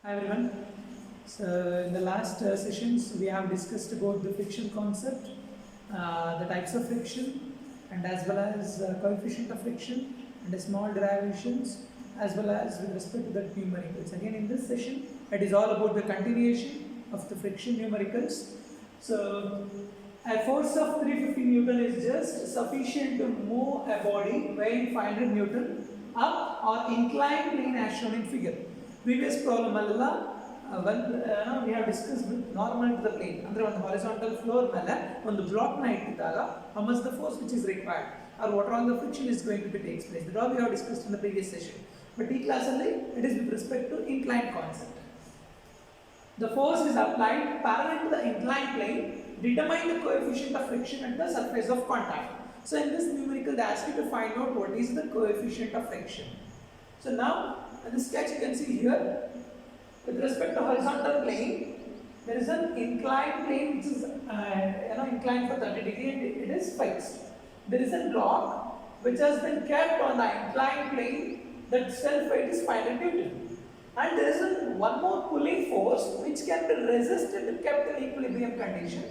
Hi everyone. So in the last sessions we have discussed about the friction concept, the types of friction, and as well as coefficient of friction and the small derivations, as well as with respect to the numericals. Again in this session it is all about the continuation of the friction numericals. So a force of 350 Newton is just sufficient to move a body weighing 500 Newton up or inclined plane as shown in figure. Previous problem ಅಲ್ಲ we have discussed normal to the plane ಅಂದ್ರೆ ಒಂದು horizontal floor ಮೇಲೆ ಒಂದು block ನ ಇಟ್ಟಿದ್ದಾಗ how much the force which is required or what all the friction is going to be takes place. That all we have discussed in the previous session. But ಈ class ಅಲ್ಲಿ it is with respect to inclined concept. The force is applied parallel to the inclined plane. Determine the coefficient of friction at the surface of contact. So in this numerical they ask you to find out what is the coefficient of friction. So now in this sketch you can see here, with respect to horizontal plane, there is an inclined plane which is inclined for 30 degree and it is fixed. There is a block which has been kept on the inclined plane, that self weight is 500 Newton. And there is one more pulling force which can be resisted and kept in equilibrium condition,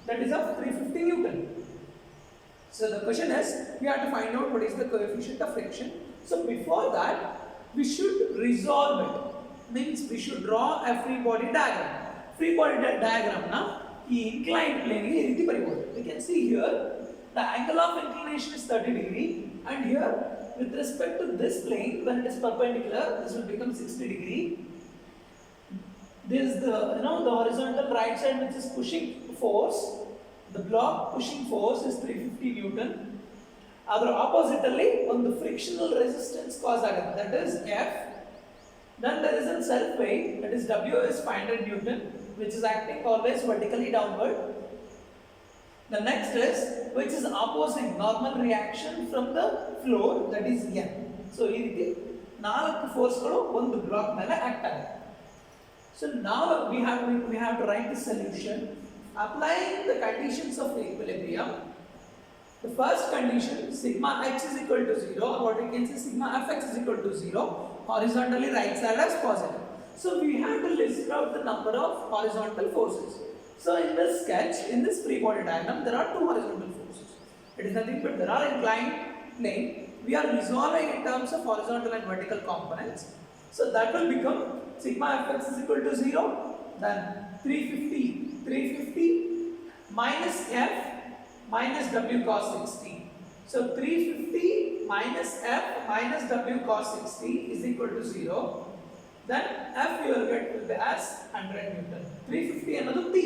that is of 350 Newton. So the question is, we have to find out what is the coefficient of friction. So before that, we should resolve it. Means we should draw a free body diagram. Free body diagram now, inclined plane is we can see here the angle of inclination is 30 degree, and here with respect to this plane, when it is perpendicular, this will become 60 degree. This is the the horizontal right side which is pushing force. The block pushing force is 350 Newton. Other oppositely, on the frictional resistance cause that is F. Then there is a self weight, that is W is 500 Newton, which is acting always vertically downward. The next is which is opposing normal reaction from the floor, that is N. So ಈ ರೀತಿ ನಾಲ್ಕು ಫೋರ್ಸ್ಗಳು ಒಂದು block ಮೇಲೆ act ಆಗುತ್ತೆ. So now we have to write the solution applying the conditions of equilibrium. The first condition, sigma x is equal to 0, or what we can say sigma fx is equal to 0, horizontally right side as positive. So we have to list out the number of horizontal forces. So in this sketch, in this free body diagram, there are two horizontal forces. It is nothing but there are inclined plane. We are resolving in terms of horizontal and vertical components. So that will become sigma fx is equal to 0, then 350 minus f minus w cos 60. So 350 minus f minus w cos 60 is equal to 0. Then f you will get will be as 100 Newton. 350 another p,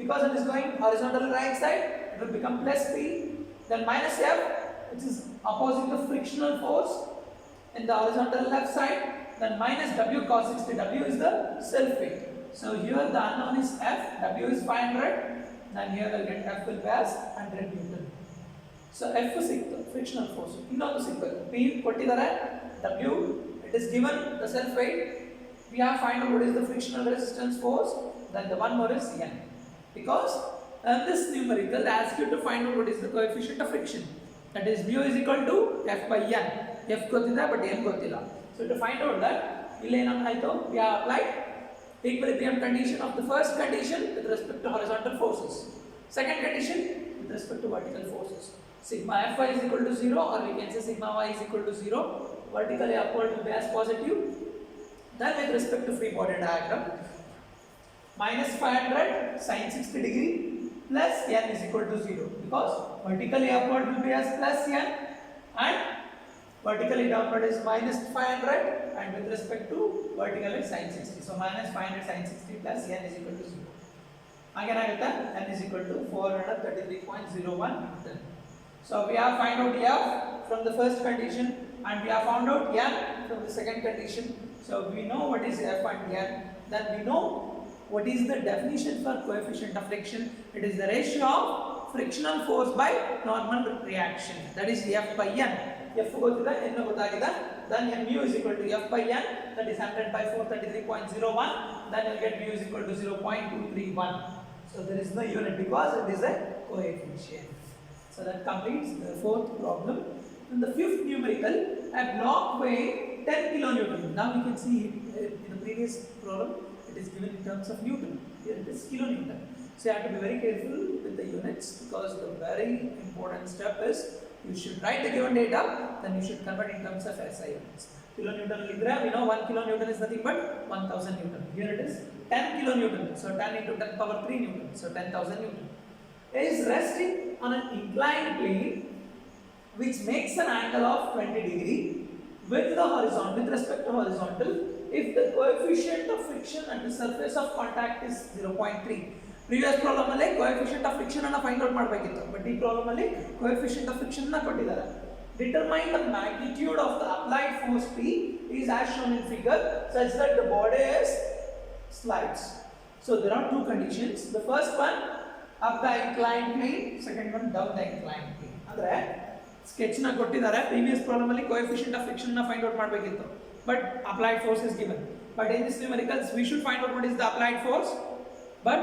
because it is going horizontal right side, it will become plus p. Then minus f, which is opposite the frictional force in the horizontal left side. Then minus w cos 60. W is the self weight. So here the unknown is f, w is 500. Then here we'll get F will be as 100 Newton. So F is frictional force. Innondu simple. P kottidare, W it is given the self weight. We have find out what is the frictional resistance force. Then the one more is N. Because this numerical asks you to find out what is the coefficient of friction. That is mu is equal to F by N. F gottida but N gottilla. So to find out that, we have applied equilibrium condition of the first condition with respect to horizontal forces. Second condition with respect to vertical forces. Sigma Fy is equal to 0, or we can say sigma y is equal to 0. Vertically upward will be as positive. Then with respect to free body diagram, minus 500 sin 60 degree plus n is equal to 0, because vertically upward will be as plus n and vertically downward is minus 500, and with respect to vertical is sin 60. So minus 500 sin 60 plus n is equal to 0. Again n is equal to 433.01 Newton. So we have find out F from the first condition, and we have found out n from the second condition. So we know what is F and n. Then we know what is the definition for coefficient of friction. It is the ratio of frictional force by normal reaction. That is F by n. F ಗೊತ್ತಿದೆ, n ಗೊತ್ತಾಗಿದೆ. Then mu is equal to F by n, that is 100 by 433.01. Then you get mu is equal to 0.231. So there is no unit because it is a coefficient. So that completes the fourth problem. In the fifth numerical, a block weighing 10 kilonewton. Now we can see in the previous problem it is given in terms of Newton. Here it is kilonewton. So you have to be very careful with the units, because the very important step is you should write the given data, then you should convert in terms of SI units. Kilonewton litre, we know 1 kilonewton is nothing but 1000 Newton. Here it is 10 kilonewton, so 10 into 10 power 3 Newton, so 10,000 Newton. It is resting on an inclined plane which makes an angle of 20 degree with the horizontal, with respect to horizontal, if the coefficient of friction at the surface of contact is 0.3. Previous problem alli coefficient of friction anna find out ಮಾಡಬೇಕಿತ್ತು, but ಈ problem alli coefficient of friction na ಕೊಟ್ಟಿದ್ದಾರೆ. Determine the magnitude of the applied force P is as shown in figure, such that the body is slides. So there are two conditions. The first one, up the inclined plane, second one down the inclined plane. ಅಂದ್ರೆ sketch na ಕೊಟ್ಟಿದ್ದಾರೆ. Previous problem alli coefficient of friction na find out ಮಾಡಬೇಕಿತ್ತು, but applied force is given. But in this numericals we should find out what is the applied force, but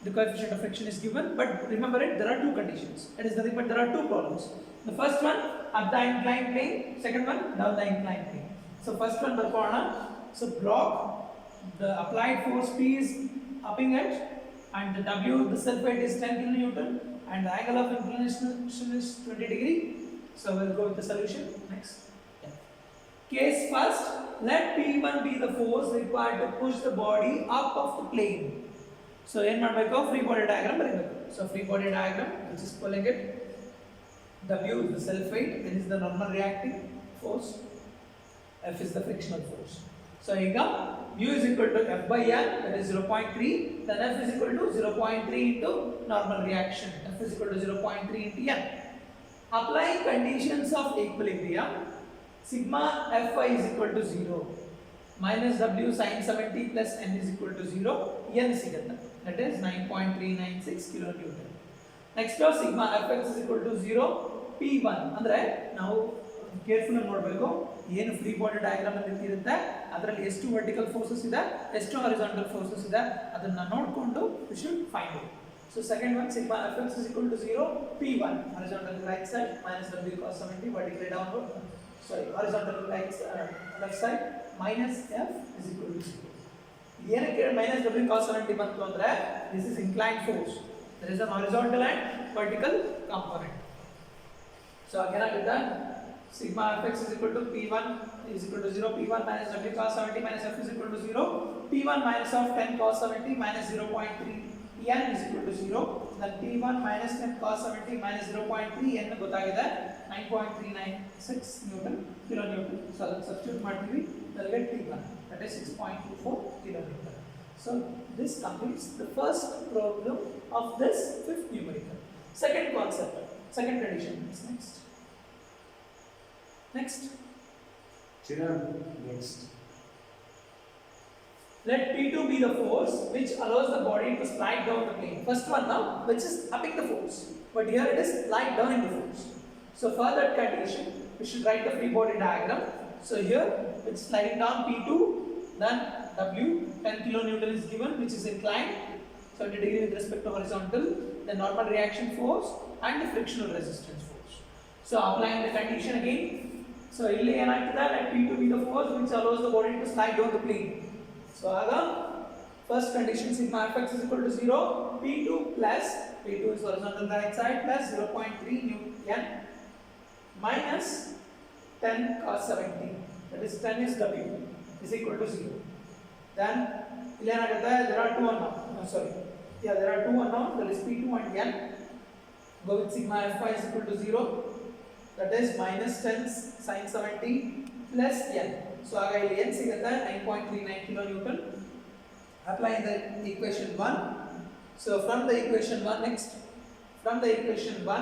the coefficient of friction is given. But remember it, there are two conditions. It is nothing but there are two problems. The first one, up the inclined plane, second one down the inclined plane. So first one barkoona. So block, the applied force P is upping it, and the W, the surface is 10 kilonewton, and the angle of inclination is 20 degree. So we'll go with the solution next. Case first, let P1 be the force required to push the body up of the plane. So ಏನು ಮಾಡಬೇಕು, free body diagram ಬರೀಬೇಕು. So free body diagram, which is pulling it, W is the self weight, N is the normal reacting force, F is the frictional force. So ಈಗ mu is equal to F by N, that is 0.3, then F is equal to 0.3 into normal reaction, F is equal to 0.3 into N. Applying conditions of equilibrium, sigma Fi is equal to 0, minus W sin 70 plus N is equal to 0, N ಸಿಗುತ್ತೆ, that is 9.396 kilonewton. Next sigma Fx is equal to 0, P1 ಅಂದ್ರೆ ನಾವು careful ಆಗಿ ನೋಡಬೇಕು, ಏನು free body diagram ಅಲ್ಲಿ ಇರುತ್ತೆ ಅದರಲ್ಲಿ ಎಷ್ಟು ವರ್ಟಿಕಲ್ ಫೋರ್ಸಸ್ ಇದೆ, ಎಷ್ಟು ಹಾರಿಜಾಂಟಲ್ ಫೋರ್ಸಸ್ ಇದೆ, ಅದನ್ನ ನೋಡಿಕೊಂಡು we should find out. So second one, sigma Fx is equal to 0, P1 horizontal right side minus W cos 70 vertically downward, sorry horizontal right left side minus F is equal to 0. ಏನಕ್ಕೆ minus W cos 70 ಬಂತು ಅಂದ್ರೆ this is inclined force, there is a horizontal and vertical component. So again ಆಗುತ್ತೆ sigma Fx is equal to P1 is equal to 0, P1 minus W cos 70 minus F is equal to 0, P1 minus of 10 cos 70 minus 0.3 N is equal to 0, then P1 minus 10 cos 70 minus 0.3 N ಗೊತ್ತಾಗಿದೆ 9.396 Newton kilonewton. So ಅದನ್ನು substitute ಮಾಡ್ತೀವಿ, we'll get P1, that is 6.24 kilonewton. So this completes the first problem of this fifth numerical. Second concept, second condition is next. Next. Next. Let P2 be the force which allows the body to slide down the plane. First one now, which is upping the force, but here it is slide down in the force. So for that condition, we should write the free body diagram. So here it's sliding down P2, then W 10 kilonewton is given, which is inclined 70 degree with respect to horizontal, the normal reaction force and the frictional resistance force. So applying the condition again. So ಇಲ್ಲಿ ಏನಾಗ್ತದೆ, let P2 be the force which allows the body to slide down the plane. So ಆಗ first condition sigma Fx is equal to 0, P2 plus P2 is horizontal right side plus 0.3 Newton minus 10 cos 70, that is 10 is W is equal to 0. Then ಇಲ್ಲಿ ಏನಾಗುತ್ತೆ, there are two unknown, there are two unknown, that is P2 and N. Go with sigma Fy is equal to 0, that is minus 10 sin 70 plus N. So ಆಗ ಇಲ್ಲಿ N ಸಿಗುತ್ತೆ 9.39 kilonewton. Apply the equation 1. So from the equation 1 next, from the equation 1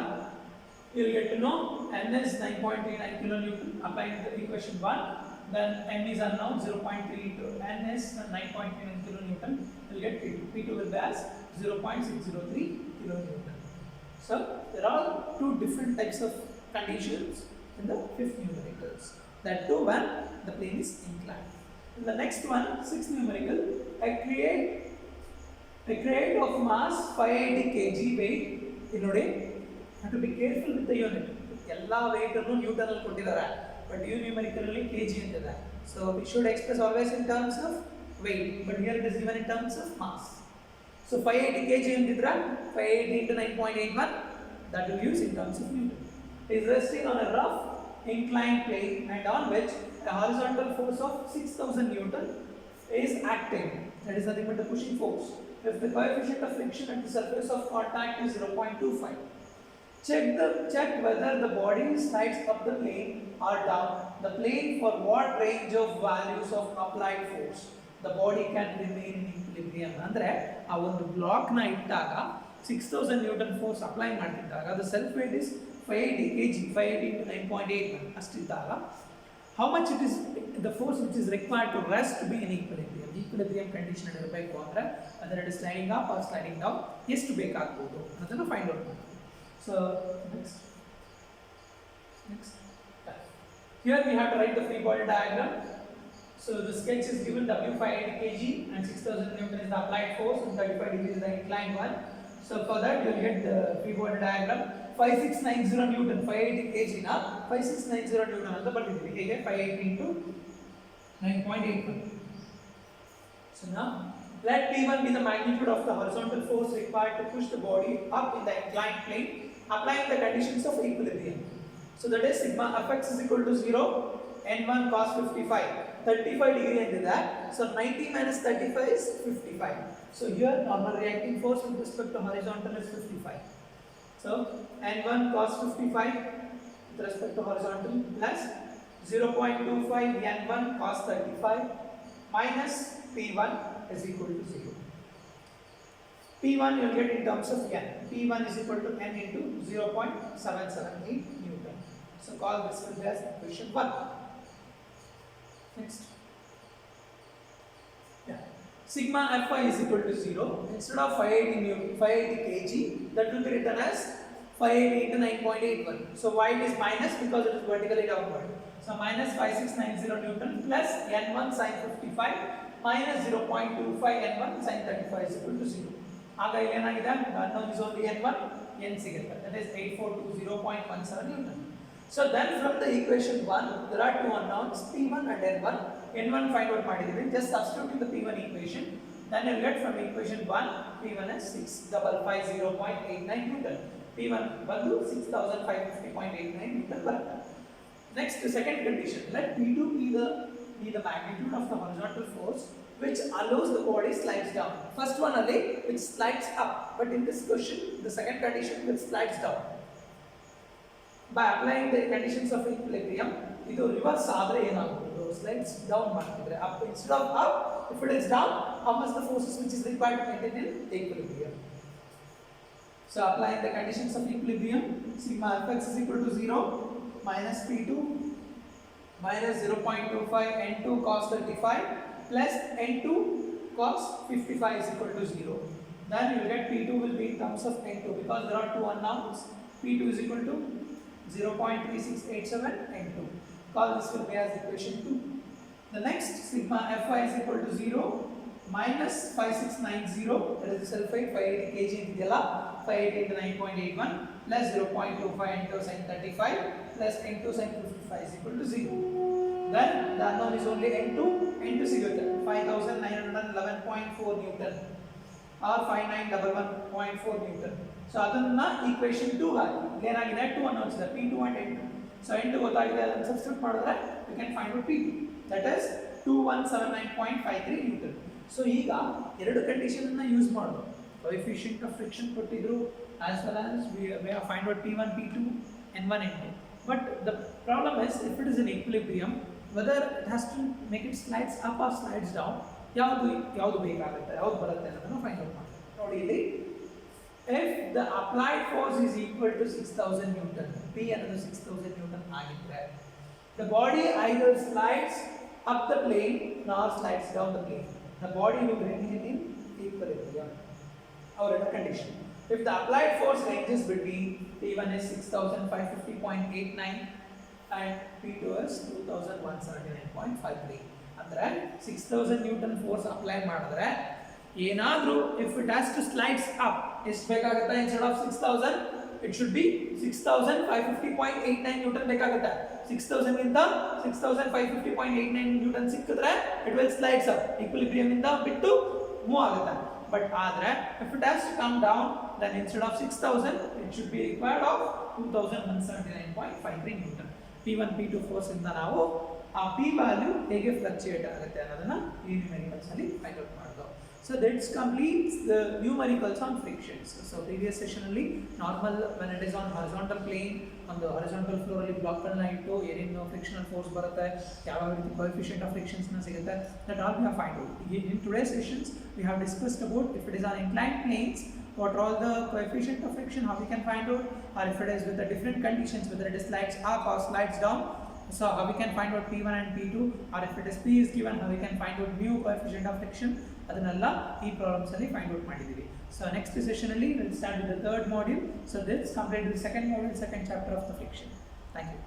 you will get to know N is 9.39 kilonewton. Applying the equation 1, then N is unknown 0.3 into N is 9.39 kilonewton. You will get P2. P2 will be as 0.603 kilonewton. So there are two different types of conditions in the fifth numericals. That too when the plane is inclined. In the next one, sixth numerical, a crate of mass 580 kg weight. You know, have to be careful with the unit. Ella weight annu Newton alli ಕೊಟ್ಟಿದ್ದಾರೆ. but u numerically kg into that. So we should express always in terms of weight, but here it is given in terms of mass. So 580 kg antidra 580 into 9.81, that will use in terms of newton. It is resting on a rough inclined plane and on which a horizontal force of 6000 newton is acting. That is nothing but the pushing force. If the coefficient of friction at the surface of contact is 0.25, check whether the body slides up the plane or down the plane for what range of values of applied force the body can remain in equilibrium. Andre ಆ ಒಂದು block ನ ಇಟ್ಟಾಗ 6000 newton force apply ಮಾಡ್ತಿದ್ದಾಗ the self weight is 580 kg, 580 into 9.81 ಅಷ್ಟಿದ್ದಾಗ how much it is the force which is required to rest to be in equilibrium condition ಇರಬೇಕು ಅಂದ್ರೆ whether it is sliding up or sliding down ಎಷ್ಟು ಬೇಕಾಗಬಹುದು ಅದನ್ನು find out ಮಾಡಿ. So next here we have to write the free body diagram. So the sketch is given W 580 kg and 6000 newton is the applied force and 35 degrees is the inclined one. So for that you will get the free body diagram. 5690 newton 580 kg na 5690 newton anta ಬರ್ತಿದ್ದೀವಿ. ಹೇಗೆ 580 into 9.81. So now let P1 be the magnitude of the horizontal force required to push the body up in the inclined plane applying the conditions of equilibrium. So that is sigma fx is equal to 0 n1 cos 55, 35 degree into that. So 90 minus 35 is 55. So here normal reacting force with respect to horizontal is 55. So n1 cos 55 with respect to horizontal plus 0.25 n1 cos 35 minus p1 is equal to 0. P1 you will get in terms of n. P1 is equal to n into 0.778 Newton. So call this one as equation 1. Next. Yeah. Sigma Fy is equal to 0. Instead of 580 kg, that will be written as 580 into 9.81. So why it is minus? Because it is vertically downward. So minus 5690 Newton plus n1 sin 55 minus 0.25 n1 sin 35 is equal to 0. ಆಗ ಏನಾಗಿದೆ unknown is only n1 n ಸಿಗುತ್ತೆ, that is 8420.17 Newton. So then from the equation 1 there are two unknowns p1 and n1 find out ಮಾಡಿದೀವಿ. Just substitute in the p1 equation, then you get from equation 1 p1 is 6550.89 Newton, p1 ಬಂದು 6550.89 Newton ಬರುತ್ತೆ. Next, the second condition, let p2 be the magnitude of the horizontal force which allows the body slides down. First one only which slides up, but in this question the second condition which slides down. By applying the conditions of equilibrium, ಇದು reverse ಆದರೆ ಏನಾಗುತ್ತೆ, slides down ಮಾಡ್ತಿದ್ರೆ up instead of up, if it is down, how much the forces which is required to maintain in equilibrium. So applying the conditions of equilibrium, sigma fx is equal to 0 minus p2 minus 0.25 n2 cos 35 plus n2 cos 55 is equal to 0. Then you will get p2 will be in terms of n2 because there are two unknowns. p2 is equal to 0.3687 n2. Call this will be as equation 2. The next sigma fy is equal to 0 minus 5690, that is the self weight 580 kg ಇದೆಯಲ್ಲ 580 into 9.81 plus 0.25 n2 sin 35 plus n2 sin 55 is equal to 0. Then the unknown is only n2 ಸಿಗುತ್ತೆ 5911.4 Newton or 5911.4 Newton. So ಅದನ್ನ equation 2 ಹಾಕಿ ಏನಾಗಿದೆ 2 unknowns ಇದೆ p2 and n2. So n2 ಗೊತ್ತಾಗಿದೆ, ಅದನ್ನು substitute ಮಾಡಿದ್ರೆ we can find out p2, that is 2179.53 Newton. So ಈಗ ಎರಡು condition ಅನ್ನು ಯೂಸ್ ಮಾಡೋದು, coefficient of friction ಕೊಟ್ಟಿದ್ರು as well as we have find out p1 p2 n1 n2. But the problem is if it is in equilibrium, whether it has to make it slides up or slides down, ಯಾವುದು ಬೇಕಾಗುತ್ತೆ, ಯಾವುದು ಬರುತ್ತೆ ಅನ್ನೋದನ್ನು find out ಮಾಡಿ. ನೋಡಿ ಇಲ್ಲಿ if the applied force is equal to 6000 Newton, p ಅನ್ನೋದು 6000 Newton ಆಗಿದ್ರೆ the body either slides up the plane nor slides down the plane. The body will remain in equilibrium or in a condition. If the applied force ranges between P1 is 6550.89 and P2 is 2179.53, ಅಂದ್ರೆ 6000 Newton force apply ಮಾಡಿದ್ರೆ ಏನಾದರೂ if it has to slides up ಎಷ್ಟು ಬೇಕಾಗುತ್ತೆ, instead of 6000 it should be 6550.89 Newton ಬೇಕಾಗುತ್ತೆ 6000 ಗಿಂತ 6550.89 Newton ಸಿಕ್ಕಿದ್ರೆ it will slides up equilibrium ಇಂದ ಬಿಟ್ಟು ಮೂವ್ ಆಗುತ್ತೆ. But ಆದರೆ if it has to come down, then instead of 6000 it should be required of 2179.53 Newton. P1 P2 force ಇಂದ ನಾವು ಆ P ವ್ಯಾಲ್ಯೂ ಹೇಗೆ ಫ್ಲಕ್ಚುಯೇಟ್ ಆಗುತ್ತೆ ಅನ್ನೋದನ್ನ ಈ ನ್ಯೂಮೆರಿಕಲ್ಸ್ ಅಲ್ಲಿ ಫೈಂಡ್ ಔಟ್ ಮಾಡೋದು. So that completes the numericals on frictions. So previous session alli normal when it is on horizontal plane, on the horizontal floor alli block ಅನ್ನು ಇಟ್ಟು ಏನೇನು frictional force ಬರುತ್ತೆ, ಯಾವ ರೀತಿ coefficient of frictions ನ ಸಿಗುತ್ತೆ, that all we have find out. In today's sessions we have discussed about if it is on inclined planes, what are all the coefficient of friction, how we can find out, or if it is with the different conditions, whether it is slides up or slides down. So how we can find out P1 and P2, or if it is P is given, how we can find out mu coefficient of friction. ಅದನ್ನೆಲ್ಲ ಈ problems ಅಲ್ಲಿ find out ಮಾಡಿದ್ದೀವಿ. So next session ಅಲ್ಲಿ will start with the third module. So this complete the second module, second chapter of the friction. Thank you.